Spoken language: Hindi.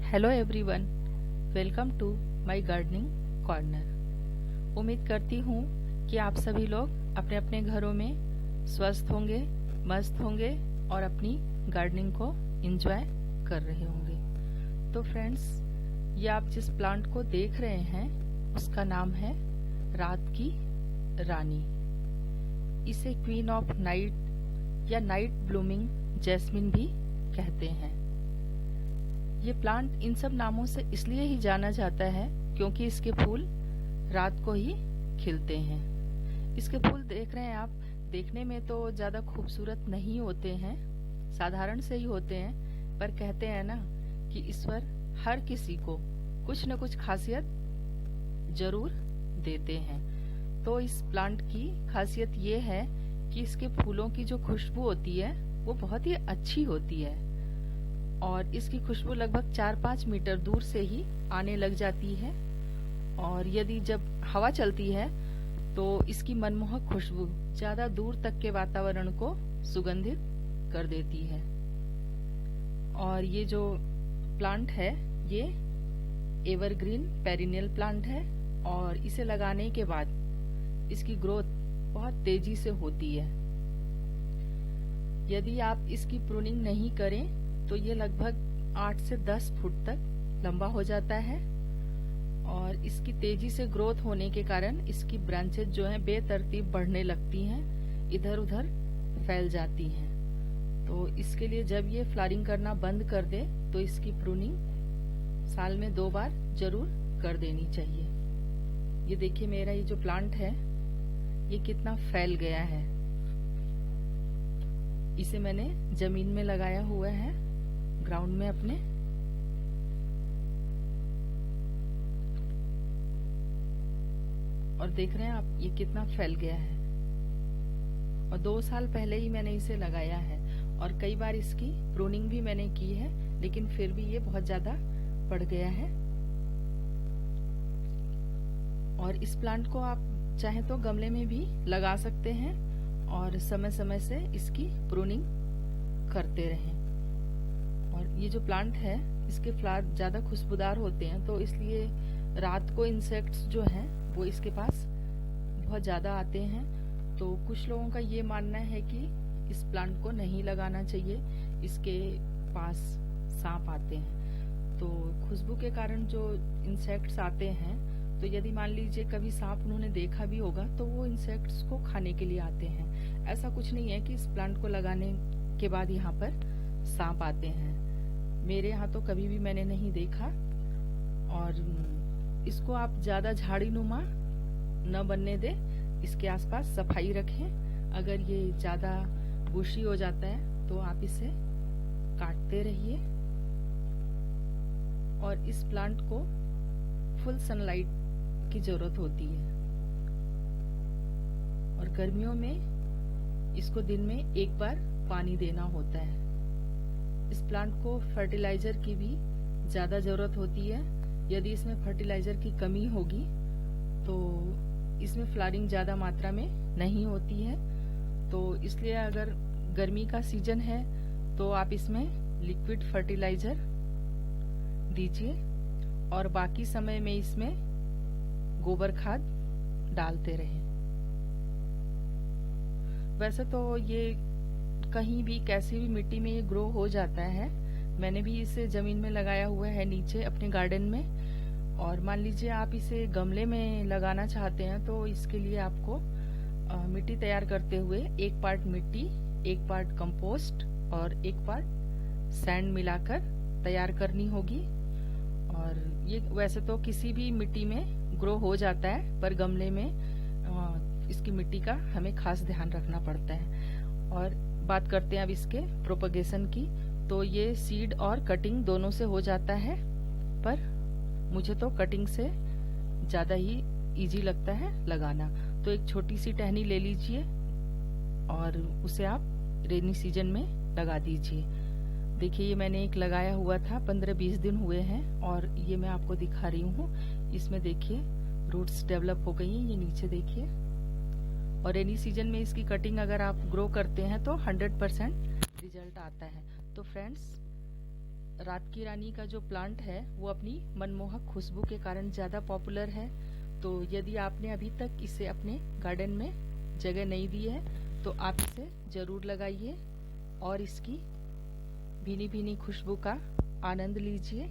Hello everyone, welcome to my gardening corner. उम्मीद करती हूँ कि आप सभी लोग अपने अपने घरों में स्वस्थ होंगे, मस्त होंगे और अपनी गार्डनिंग को एंजॉय कर रहे होंगे। तो फ्रेंड्स, ये आप जिस प्लांट को देख रहे हैं उसका नाम है रात की रानी। इसे क्वीन ऑफ नाइट या नाइट ब्लूमिंग जैस्मिन भी कहते हैं। ये प्लांट इन सब नामों से इसलिए ही जाना जाता है क्योंकि इसके फूल रात को ही खिलते हैं। इसके फूल देख रहे हैं आप, देखने में तो ज्यादा खूबसूरत नहीं होते हैं, साधारण से ही होते हैं, पर कहते हैं ना कि ईश्वर हर किसी को कुछ न कुछ खासियत जरूर देते हैं। तो इस प्लांट की खासियत ये है कि इसके फूलों की जो खुशबू होती है वो बहुत ही अच्छी होती है और इसकी खुशबू लगभग 4-5 मीटर दूर से ही आने लग जाती है। और यदि जब हवा चलती है तो इसकी मनमोहक खुशबू ज्यादा दूर तक के वातावरण को सुगंधित कर देती है। और ये जो प्लांट है ये एवरग्रीन पेरिनियल प्लांट है और इसे लगाने के बाद इसकी ग्रोथ बहुत तेजी से होती है। यदि आप इसकी प्रूनिंग नहीं करें तो ये लगभग 8 से 10 फुट तक लंबा हो जाता है और इसकी तेजी से ग्रोथ होने के कारण इसकी ब्रांचेज जो हैं बेतरतीब बढ़ने लगती हैं, इधर उधर फैल जाती हैं। तो इसके लिए जब ये फ्लावरिंग करना बंद कर दे तो इसकी प्रूनिंग साल में 2 बार जरूर कर देनी चाहिए। ये देखिए मेरा ये जो प्लांट है ये कितना फैल गया है। इसे मैंने जमीन में लगाया हुआ है, ग्राउंड में अपने। और देख रहे हैं आप ये कितना फैल गया है। और 2 साल पहले ही मैंने इसे लगाया है और कई बार इसकी प्रूनिंग भी मैंने की है, लेकिन फिर भी ये बहुत ज्यादा बढ़ गया है। और इस प्लांट को आप चाहे तो गमले में भी लगा सकते हैं और समय समय से इसकी प्रूनिंग करते रहें। और ये जो प्लांट है इसके फ्लावर ज्यादा खुशबूदार होते हैं, तो इसलिए रात को इंसेक्ट्स जो हैं वो इसके पास बहुत ज्यादा आते हैं। तो कुछ लोगों का ये मानना है कि इस प्लांट को नहीं लगाना चाहिए, इसके पास सांप आते हैं। तो खुशबू के कारण जो इंसेक्ट्स आते हैं, तो यदि मान लीजिए कभी सांप उन्होंने देखा भी होगा तो वो इंसेक्ट्स को खाने के लिए आते हैं। ऐसा कुछ नहीं है कि इस प्लांट को लगाने के बाद यहाँ पर सांप आते हैं। मेरे यहाँ तो कभी भी मैंने नहीं देखा। और इसको आप ज्यादा झाड़ीनुमा न बनने दे, इसके आसपास सफाई रखें। अगर ये ज्यादा बुशी हो जाता है तो आप इसे काटते रहिए। और इस प्लांट को फुल सनलाइट की जरूरत होती है और गर्मियों में इसको दिन में 1 बार पानी देना होता है। इस प्लांट को फर्टिलाइजर की भी ज्यादा जरूरत होती है। यदि इसमें फर्टिलाइजर की कमी होगी तो इसमें फ्लावरिंग ज्यादा मात्रा में नहीं होती है। तो इसलिए अगर गर्मी का सीजन है तो आप इसमें लिक्विड फर्टिलाइजर दीजिए और बाकी समय में इसमें गोबर खाद डालते रहें। वैसे तो ये कहीं भी कैसी भी मिट्टी में ये ग्रो हो जाता है। मैंने भी इसे जमीन में लगाया हुआ है नीचे अपने गार्डन में। और मान लीजिए आप इसे गमले में लगाना चाहते हैं तो इसके लिए आपको मिट्टी तैयार करते हुए 1 पार्ट मिट्टी, 1 पार्ट कंपोस्ट और 1 पार्ट सैंड मिलाकर तैयार करनी होगी। और ये वैसे तो किसी भी मिट्टी में ग्रो हो जाता है, पर गमले में इसकी मिट्टी का हमें खास ध्यान रखना पड़ता है। और बात करते हैं अब इसके प्रोपगेशन की। तो ये सीड और कटिंग दोनों से हो जाता है, पर मुझे तो कटिंग से ज्यादा ही इजी लगता है लगाना। तो एक छोटी सी टहनी ले लीजिए और उसे आप रेनी सीजन में लगा दीजिए। देखिए ये मैंने एक लगाया हुआ था, 15-20 दिन हुए हैं और ये मैं आपको दिखा रही हूँ। इसमें देखिए रूट्स डेवलप हो गई हैं, ये नीचे देखिए। और रेनी सीजन में इसकी कटिंग अगर आप ग्रो करते हैं तो 100% रिजल्ट आता है। तो फ्रेंड्स, रात की रानी का जो प्लांट है वो अपनी मनमोहक खुशबू के कारण ज्यादा पॉपुलर है। तो यदि आपने अभी तक इसे अपने गार्डन में जगह नहीं दी है तो आप इसे जरूर लगाइए और इसकी भीनी भीनी खुशबू का आनंद लीजिए।